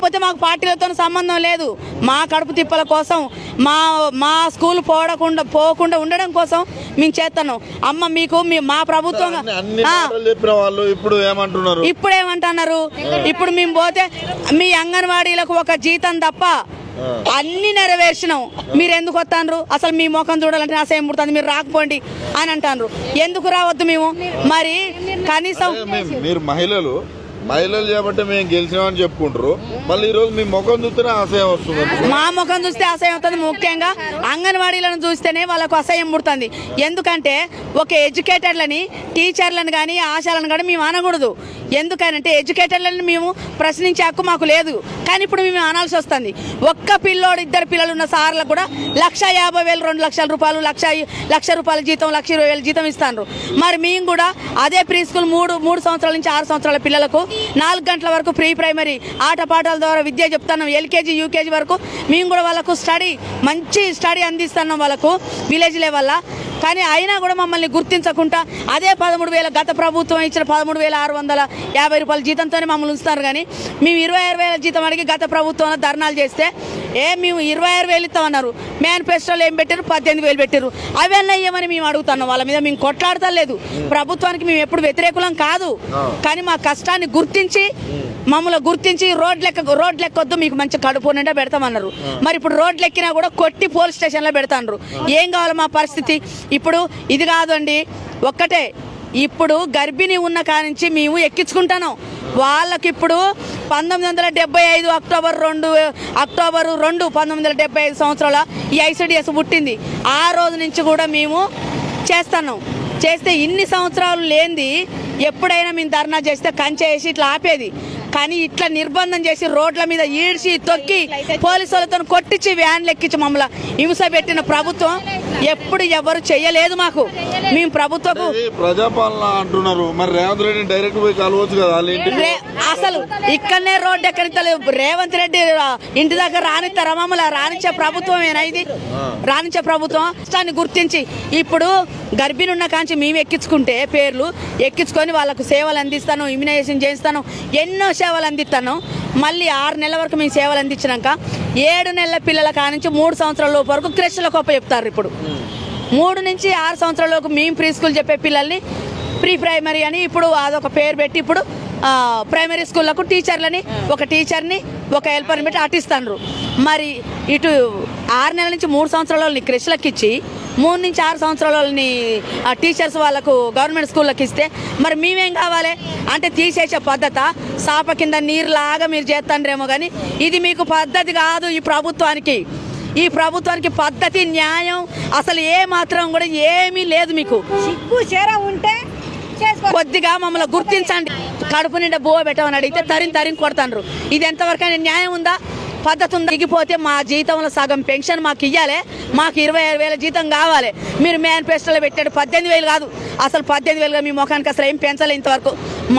పోతే మాకు పార్టీలతో సంబంధం లేదు. మా కడుపు తిప్పల కోసం మా స్కూల్ పోకుండా ఉండడం కోసం మేము చేస్తున్నాం. అమ్మ మీకు మా ప్రభుత్వం ఇప్పుడు ఏమంటున్నారు? ఇప్పుడు మేము పోతే మీ అంగన్వాడీలకు ఒక జీతం తప్ప అన్ని నెరవేర్చినాం, మీరు ఎందుకు వస్తాను? అసలు మీ ముఖం చూడాలంటే అసహ్యం పుడుతుంది, మీరు రాకపోండి అని అంటారు. ఎందుకు రావద్దు మేము? మరి కనీసం మీరు మహిళలు చేయబట్టి మేము గెలిచినామని చెప్పుకుంటారు, మళ్ళీ ఈ రోజు మీ ముఖం చూస్తేనే అసహ్యం వస్తుంది. మా ముఖం చూస్తే అసహ్యం అవుతుంది. ముఖ్యంగా అంగన్వాడీలను చూస్తేనే వాళ్ళకు అసహ్యం పుడుతుంది. ఎందుకంటే ఒక ఎడ్యుకేటర్లని, టీచర్లను కానీ ఆశాలను కానీ మేము అనకూడదు. ఎందుకనంటే ఎడ్యుకేటర్లను మేము ప్రశ్నించే హక్కు మాకు లేదు. కానీ ఇప్పుడు మేము అనాల్సి వస్తుంది. ఒక్క పిల్లోడు, ఇద్దరు పిల్లలు ఉన్న సార్లకు కూడా 1,50,000, 2 లక్షల రూపాయలు, 1,00,000 రూపాయల జీతం, 1,20,000 జీతం ఇస్తాను. మరి మేము కూడా అదే ప్రీ స్కూల్ 3 సంవత్సరాల నుంచి 6 సంవత్సరాల పిల్లలకు 4 గంటల వరకు ప్రీ ప్రైమరీ ఆటపాటల ద్వారా విద్య చెప్తున్నాం. ఎల్కేజీ యూకేజీ వరకు మేము కూడా వాళ్ళకు మంచి స్టడీ అందిస్తున్నాం వాళ్ళకు విలేజ్ లెవెల్లో. కానీ అయినా కూడా మమ్మల్ని గుర్తించకుండా అదే 13,000 గత ప్రభుత్వం ఇచ్చిన 13,650 రూపాయల జీతంతోనే మమ్మల్ని ఉంచుతారు. కానీ మేము 26,000 జీతం అడిగి గత ప్రభుత్వంలో ధర్నాలు చేస్తే మేము 26,000 ఇస్తామన్నారు. మేనిఫెస్టోలో ఏం పెట్టారు? 18,000 పెట్టారు. అవన్నీ ఇవ్వమని మేము అడుగుతున్నాం. వాళ్ళ మీద మేము కొట్లాడతలేదు. ప్రభుత్వానికి మేము ఎప్పుడు వ్యతిరేకులం కాదు. కానీ మా కష్టాన్ని మమ్మల్ని గుర్తించి రోడ్లు ఎక్కొద్దు, మీకు మంచి కడుపు నిండా పెడతామన్నారు. మరి ఇప్పుడు రోడ్లు ఎక్కినా కూడా కొట్టి పోలీస్ స్టేషన్లో పెడతారు. ఏం కావాలి మా పరిస్థితి? ఇప్పుడు ఇది కాదండి, ఒక్కటే ఇప్పుడు గర్భిణీ ఉన్న కానించి మేము ఎక్కించుకుంటున్నాం. వాళ్ళకి ఇప్పుడు 1975 అక్టోబర్ 2 1975 సంవత్సరాల ఈ ఐసిడిఎస్ పుట్టింది. ఆ రోజు నుంచి కూడా మేము చేస్తే ఇన్ని సంవత్సరాలు లేనిది ఎప్పుడైనా మేము ధర్నా చేస్తే కంచె వేసి ఇట్లా ఆపేది. కానీ ఇట్లా నిర్బంధం చేసి రోడ్ల మీద ఈడ్చి తొక్కి పోలీసు వాళ్ళతో కొట్టించి వ్యాన్లు ఎక్కించి మమ్మల్ని హింస పెట్టిన ప్రభుత్వం ఎప్పుడు ఎవరు చెయ్యలేదు. మాకు మేము ప్రభుత్వం ప్రజాపాలన అంటున్నారు. మరి రేవంత్ రెడ్డి డైరెక్ట్ పోయి కలవచ్చు కదా. అసలు ఇక్కడనే రోడ్డు ఎక్కడిస్తలేదు. రేవంత్ రెడ్డి ఇంటి దగ్గర రానిస్తారా? మమ్మల్ని రానిచ్చే ప్రభుత్వమేనా ఇది? రానిచ్చే ప్రభుత్వం కష్టాన్ని గుర్తించి ఇప్పుడు గర్భిణి ఉన్న కాంచి మేము ఎక్కించుకుంటే పేర్లు ఎక్కించుకొని వాళ్ళకు సేవలు అందిస్తాను, ఇమ్యునైజేషన్ చేస్తాను, ఎన్నో సేవలు అందిస్తాను. మళ్ళీ 6 నెలల వరకు మేము సేవలు అందించినాక 7 నెలల పిల్లల కానించి 3 సంవత్సరాల లోపు వరకు క్రెష్లకు అప్ప చెప్తారు. ఇప్పుడు 3 నుంచి 6 సంవత్సరాల లోపు మేము ప్రీ స్కూల్ చెప్పే పిల్లల్ని ప్రీ ప్రైమరీ అని ఇప్పుడు అదొక పేరు పెట్టి ఇప్పుడు ప్రైమరీ స్కూళ్ళకు ఒక టీచర్ని ఒక హెల్పర్ని పెట్టి అటిస్తారు. మరి ఇటు 6 నెలల నుంచి 3 సంవత్సరాల వాళ్ళని క్రెష్లకు ఇచ్చి 3 నుంచి 6 సంవత్సరాల వాళ్ళని టీచర్స్ వాళ్ళకు గవర్నమెంట్ స్కూళ్ళకి ఇస్తే మరి మేమేం కావాలి? అంటే తీసేసే పద్ధతి సాప కింద నీరులాగా మీరు చేస్తాండ్రేమో. కానీ ఇది మీకు పద్ధతి కాదు. ఈ ప్రభుత్వానికి పద్ధతి, న్యాయం అసలు ఏ మాత్రం కూడా ఏమీ లేదు. మీకు సిగ్గు చేర ఉంటే కొద్దిగా మమ్మల్ని గుర్తించండి. కడుపు నిండా బో పెట్టమని అడిగితే తరిం కొడతాండ్రు. ఇది ఎంతవరకు న్యాయం ఉందా? పద్ధతి ఉందా? దిగిపోతే మా జీతంలో సగం పెన్షన్ మాకు ఇవ్వాలి. మాకు 26,000 జీతం కావాలి. మీరు మేనిఫెస్టోలో పెట్టాడు 18,000 కాదు, అసలు 18,000గా మీ ముఖానికి అసలు ఏం పెంచలే ఇంతవరకు.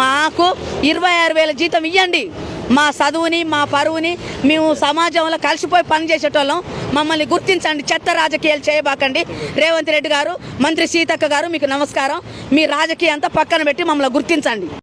మాకు 26,000 జీతం ఇవ్వండి. మా చదువుని, మా పరువుని మేము సమాజంలో కలిసిపోయి పనిచేసేటోళ్ళం. మమ్మల్ని గుర్తించండి. చెత్త రాజకీయాలు చేయబాకండి. రేవంత్ రెడ్డి గారు, మంత్రి సీతక్క గారు, మీకు నమస్కారం. మీ రాజకీయం అంతా పక్కన పెట్టి మమ్మల్ని గుర్తించండి.